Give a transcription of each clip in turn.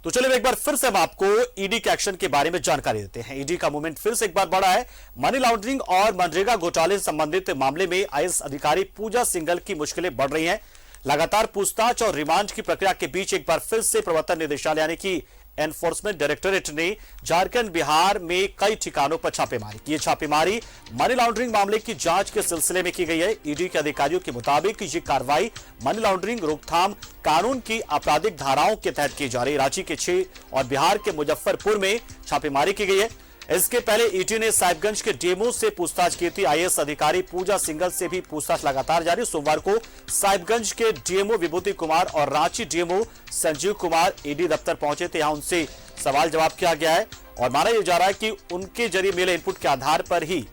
तो चलिए एक बार फिर से हम आपको ईडी के एक्शन के बारे में जानकारी देते हैं। ईडी का मूवमेंट फिर से एक बार बढ़ा है। मनी लॉन्ड्रिंग और मनरेगा घोटाले से संबंधित मामले में आईएएस अधिकारी पूजा सिंघल की मुश्किलें बढ़ रही हैं। लगातार पूछताछ और रिमांड की प्रक्रिया के बीच एक बार फिर से प्रवर्तन निदेशालय यानी कि एनफोर्समेंट डायरेक्टोरेट ने झारखंड बिहार में कई ठिकानों पर छापेमारी की। छापेमारी मनी लॉन्ड्रिंग मामले की जांच के सिलसिले में की गई है। ईडी के अधिकारियों के मुताबिक ये कार्रवाई मनी लॉन्ड्रिंग रोकथाम कानून की आपराधिक धाराओं के तहत की जा रही। रांची के 6 और बिहार के मुजफ्फरपुर में छापेमारी की गई है। इसके पहले ईडी ने साहिबगंज के डीएमओ से पूछताछ की थी। आईएएस अधिकारी पूजा सिंघल से भी पूछताछ लगातार जारी। सोमवार को साहिबगंज के डीएमओ विभूति कुमार और रांची डीएमओ संजीव कुमार ईडी दफ्तर पहुंचे थे। यहां उनसे सवाल जवाब किया गया है और माना यह जा रहा है कि उनके जरिए मिले इनपुट के आधार पर ही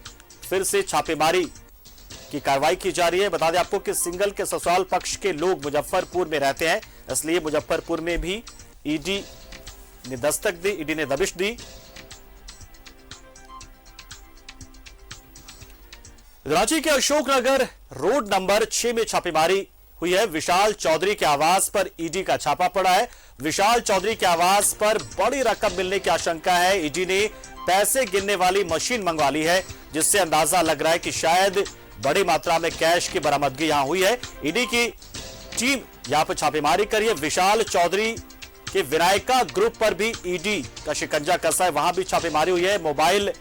फिर से छापेमारी की कार्रवाई की जा रही है। बता दें आपको कि सिंघल के ससुराल पक्ष के लोग मुजफ्फरपुर में रहते हैं, इसलिए मुजफ्फरपुर में भी ईडी ने दस्तक दी, ईडी ने दबिश दी। रांची के अशोकनगर रोड नंबर 6 में छापेमारी हुई है। विशाल चौधरी के आवास पर ईडी का छापा पड़ा है। विशाल चौधरी के आवास पर बड़ी रकम मिलने की आशंका है। ईडी ने पैसे गिनने वाली मशीन मंगवा ली है, जिससे अंदाजा लग रहा है कि शायद बड़ी मात्रा में कैश की बरामदगी यहां हुई है। ईडी की टीम यहां पर छापेमारी करी है। विशाल चौधरी के विनायका ग्रुप पर भी ईडी का शिकंजा कसा है, वहां भी छापेमारी हुई है। मोबाइल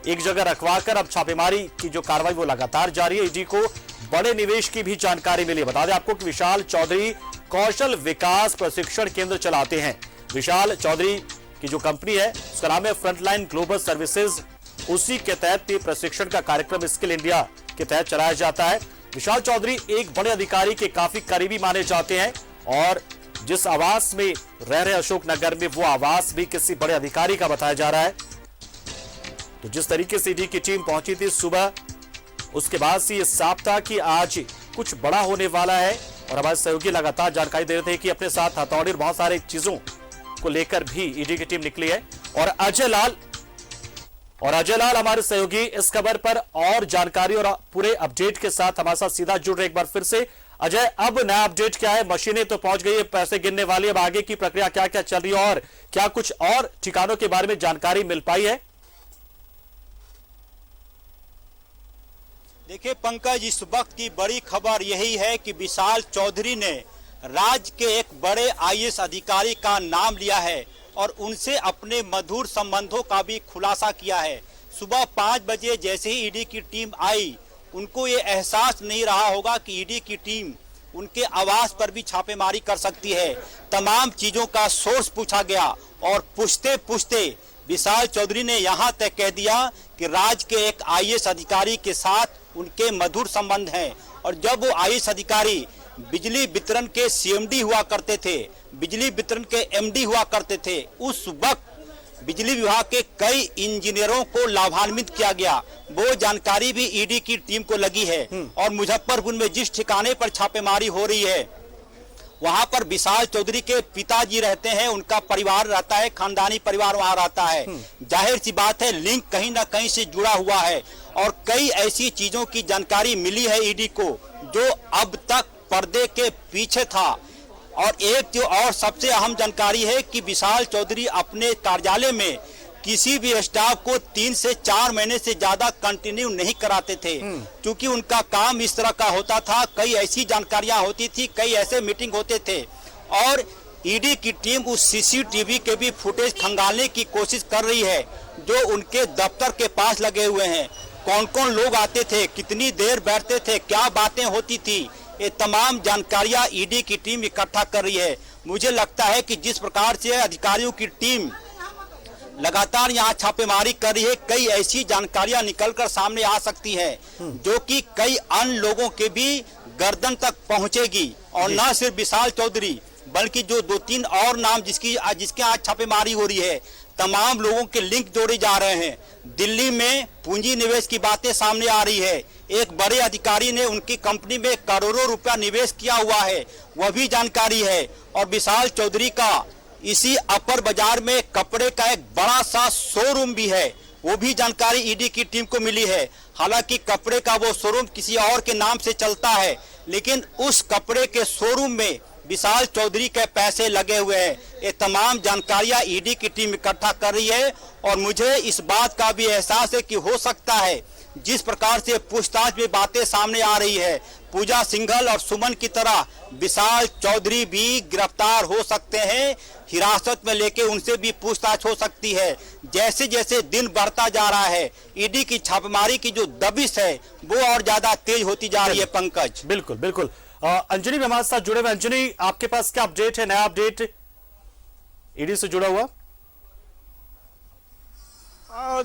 एक जगह रखवाकर अब छापेमारी की जो कार्रवाई वो लगातार जारी है। ईडी को बड़े निवेश की भी जानकारी मिली। बता दें आपको कि विशाल चौधरी कौशल विकास प्रशिक्षण केंद्र चलाते हैं। विशाल चौधरी की जो कंपनी है उसका नाम है फ्रंटलाइन ग्लोबल सर्विसेज। उसी के तहत प्रशिक्षण का कार्यक्रम स्किल इंडिया के तहत चलाया जाता है। विशाल चौधरी एक बड़े अधिकारी के काफी करीबी माने जाते हैं और जिस आवास में रह रहे अशोकनगर में वो आवास भी किसी बड़े अधिकारी का बताया जा रहा है। तो जिस तरीके से ईडी की टीम पहुंची थी सुबह, उसके बाद से ये साफ था कि आज कुछ बड़ा होने वाला है और हमारे सहयोगी लगातार जानकारी दे रहे थे कि अपने साथ हथौड़ी और बहुत सारे चीजों को लेकर भी ईडी की टीम निकली है। और अजय लाल हमारे सहयोगी इस खबर पर और जानकारी और पूरे अपडेट के साथ हमारे साथ सीधा जुड़ रहे। एक बार फिर से अजय, अब नया अपडेट क्या है? मशीनें तो पहुंच गई है, पैसे गिनने वाली, अब आगे की प्रक्रिया क्या क्या चल रही है और क्या कुछ और ठिकानों के बारे में जानकारी मिल पाई है? देखिए पंकज, इस वक्त की बड़ी खबर यही है कि विशाल चौधरी ने राज्य के एक बड़े आईएएस अधिकारी का नाम लिया है और उनसे अपने मधुर संबंधों का भी खुलासा किया है। सुबह 5 बजे जैसे ही ईडी की टीम आई, उनको ये एहसास नहीं रहा होगा कि ईडी की टीम उनके आवास पर भी छापेमारी कर सकती है। तमाम चीजों का सोर्स पूछा गया और पूछते पूछते विशाल चौधरी ने यहां तक कह दिया कि राज्य के एक आईएएस अधिकारी के साथ उनके मधुर संबंध हैं और जब वो आईएएस अधिकारी बिजली वितरण के सीएमडी हुआ करते थे, बिजली वितरण के एमडी हुआ करते थे, उस वक्त बिजली विभाग के कई इंजीनियरों को लाभान्वित किया गया। वो जानकारी भी ईडी की टीम को लगी है और मुजफ्फरपुर में जिस ठिकाने पर छापेमारी हो रही है वहां पर विशाल चौधरी के पिताजी रहते हैं, उनका परिवार रहता है, खानदानी परिवार वहां रहता है। जाहिर सी बात है लिंक कहीं ना कहीं से जुड़ा हुआ है और कई ऐसी चीजों की जानकारी मिली है ईडी को जो अब तक पर्दे के पीछे था। और एक जो और सबसे अहम जानकारी है कि विशाल चौधरी अपने कार्यालय में किसी भी स्टाफ को 3 से 4 महीने से ज्यादा कंटिन्यू नहीं कराते थे, क्योंकि उनका काम इस तरह का होता था। कई ऐसी जानकारियां होती थी, कई ऐसे मीटिंग होते थे और ईडी की टीम उस सीसीटीवी के भी फुटेज खंगालने की कोशिश कर रही है जो उनके दफ्तर के पास लगे हुए हैं। कौन कौन लोग आते थे, कितनी देर बैठते थे, क्या बातें होती थी, ये तमाम जानकारियां ईडी की टीम इकट्ठा कर रही है। मुझे लगता है कि जिस प्रकार से अधिकारियों की टीम लगातार यहाँ छापेमारी कर रही है, कई ऐसी जानकारियां निकलकर सामने आ सकती हैं जो कि कई अन्य लोगों के भी गर्दन तक पहुंचेगी। और न सिर्फ विशाल चौधरी बल्कि जो 2-3 और नाम जिसके आज छापेमारी हो रही है, तमाम लोगों के लिंक जोड़े जा रहे हैं। दिल्ली में पूंजी निवेश की बातें सामने आ रही है। एक बड़े अधिकारी ने उनकी कंपनी में करोड़ों रुपया निवेश किया हुआ है, वह भी जानकारी है। और विशाल चौधरी का इसी अपर बाजार में कपड़े का एक बड़ा सा शोरूम भी है, वो भी जानकारी ईडी की टीम को मिली है। हालांकि कपड़े का वो शोरूम किसी और के नाम से चलता है, लेकिन उस कपड़े के शोरूम में विशाल चौधरी के पैसे लगे हुए हैं। ये तमाम जानकारियां ईडी की टीम इकट्ठा कर रही है और मुझे इस बात का भी एहसास है कि हो सकता है जिस प्रकार से पूछताछ में बातें सामने आ रही है, पूजा सिंघल और सुमन की तरह विशाल चौधरी भी गिरफ्तार हो सकते हैं, हिरासत में लेके उनसे भी पूछताछ हो सकती है। जैसे जैसे दिन बढ़ता जा रहा है, ईडी की छापेमारी की जो दबिश है वो और ज्यादा तेज होती जा रही है। पंकज, बिल्कुल बिल्कुल। अंजनी भी हमारे साथ जुड़े हुए। अंजनी, आपके पास क्या अपडेट है, नया अपडेट ईडी से जुड़ा हुआ?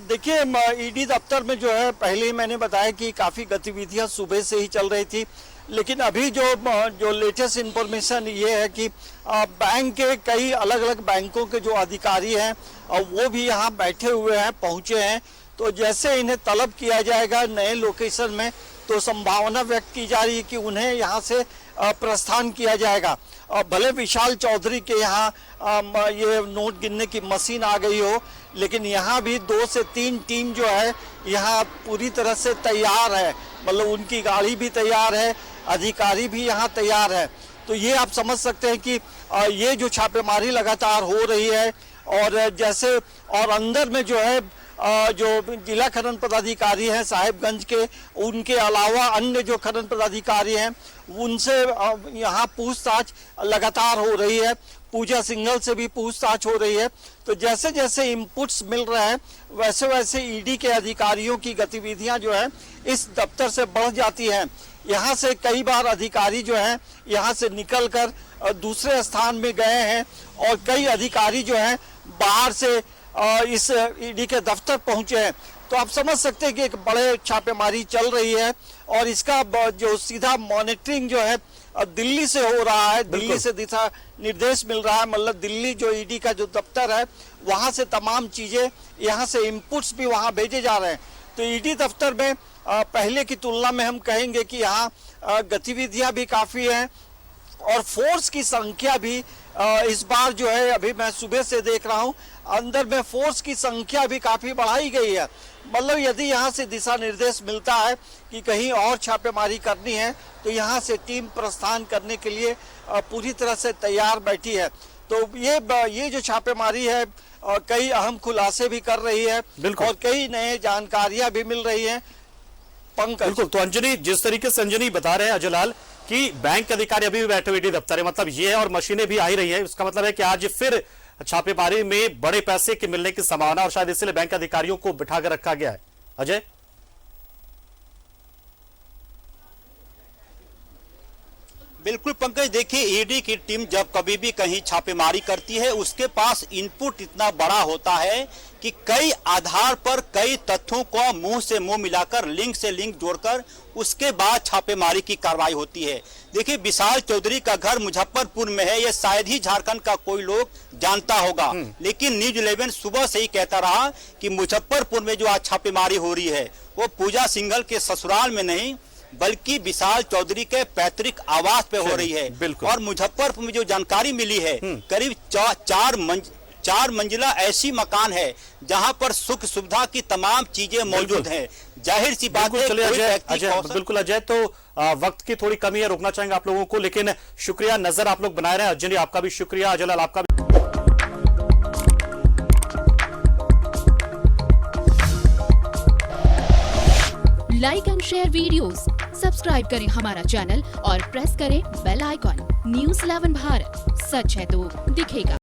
देखिए, ईडी दफ्तर में जो है, पहले ही मैंने बताया कि काफ़ी गतिविधियां सुबह से ही चल रही थी, लेकिन अभी जो लेटेस्ट इन्फॉर्मेशन ये है कि बैंक के कई अलग अलग बैंकों के जो अधिकारी हैं वो भी यहाँ बैठे हुए हैं, पहुँचे हैं। तो जैसे इन्हें तलब किया जाएगा नए लोकेशन में, तो संभावना व्यक्त की जा रही है कि उन्हें यहाँ से प्रस्थान किया जाएगा। भले विशाल चौधरी के यहाँ ये नोट गिनने की मशीन आ गई हो, लेकिन यहाँ भी 2 से 3 टीम जो है यहाँ पूरी तरह से तैयार है। मतलब उनकी गाड़ी भी तैयार है, अधिकारी भी यहाँ तैयार है। तो ये आप समझ सकते हैं कि ये जो छापेमारी लगातार हो रही है, और जैसे और अंदर में जो है जो जिला खनन पदाधिकारी हैं साहिबगंज के, उनके अलावा अन्य जो खनन पदाधिकारी हैं उनसे यहाँ पूछताछ लगातार हो रही है। पूजा सिंघल से भी पूछताछ हो रही है। तो जैसे जैसे इनपुट्स मिल रहे हैं वैसे वैसे ईडी के अधिकारियों की गतिविधियां जो है इस दफ्तर से बढ़ जाती हैं। यहाँ से कई बार अधिकारी जो हैं यहाँ से निकलकर दूसरे स्थान में गए हैं, और कई अधिकारी जो हैं बाहर से इस ईडी के दफ्तर पहुंचे हैं। तो आप समझ सकते हैं कि एक बड़े छापेमारी चल रही है, और इसका जो सीधा मॉनिटरिंग जो है दिल्ली से हो रहा है। दिल्ली से दिशा निर्देश मिल रहा है। मतलब दिल्ली जो ईडी का जो दफ्तर है वहां से तमाम चीजें, यहाँ से इनपुट्स भी वहां भेजे जा रहे हैं। तो ईडी दफ्तर में पहले की तुलना में हम कहेंगे कि यहाँ गतिविधियां भी काफी हैं, और फोर्स की संख्या भी इस बार जो है, अभी मैं सुबह से देख रहा हूं, अंदर में फोर्स की संख्या भी काफी बढ़ाई गई है। मतलब यदि यहां से दिशा निर्देश मिलता है कि कहीं और छापेमारी करनी है, तो यहां से टीम प्रस्थान करने के लिए पूरी तरह से तैयार बैठी है। तो ये जो छापेमारी है कई अहम खुलासे भी कर रही है, और कई नए जानकारियां भी मिल रही है। पंकज, बिल्कुल। तो अंजनी, जिस तरीके से अंजनी बता रहे हैं अजयलाल कि बैंक अधिकारी अभी भी बैठे हुए ईडी दफ्तर है, मतलब ये है, और मशीनें भी आ ही रही है, इसका मतलब है कि आज फिर छापेमारी में बड़े पैसे के मिलने की संभावना, और शायद इसलिए बैंक अधिकारियों को बिठाकर रखा गया है। अजय, बिल्कुल पंकज, देखिए ईडी की टीम जब कभी भी कहीं छापेमारी करती है उसके पास इनपुट इतना बड़ा होता है कि कई आधार पर कई तथ्यों को मुंह से मुंह मिलाकर, लिंक से लिंक जोड़कर उसके बाद छापेमारी की कार्रवाई होती है। देखिए, विशाल चौधरी का घर मुजफ्फरपुर में है, ये शायद ही झारखंड का कोई लोग जानता होगा, लेकिन न्यूज 11 सुबह से ही कहता रहा कि मुजफ्फरपुर में जो आज छापेमारी हो रही है वो पूजा सिंघल के ससुराल में नहीं बल्कि विशाल चौधरी के पैतृक आवास पे हो रही है। और मुजफ्फरपुर में जो जानकारी मिली है, करीब 4 मंजिला ऐसी मकान है जहां पर सुख सुविधा की तमाम चीजें मौजूद हैं। जाहिर सी बात है। बिल्कुल अजय, तो वक्त की थोड़ी कमी है, रोकना चाहेंगे आप लोगों को, लेकिन शुक्रिया, नजर आप लोग बनाए रहे हैं। अजय, आपका भी शुक्रिया। अजयलाल, आपका भी। Like and share videos, subscribe करें हमारा चैनल और प्रेस करें बेल आइकॉन। न्यूज़ 11 भारत, सच है तो दिखेगा।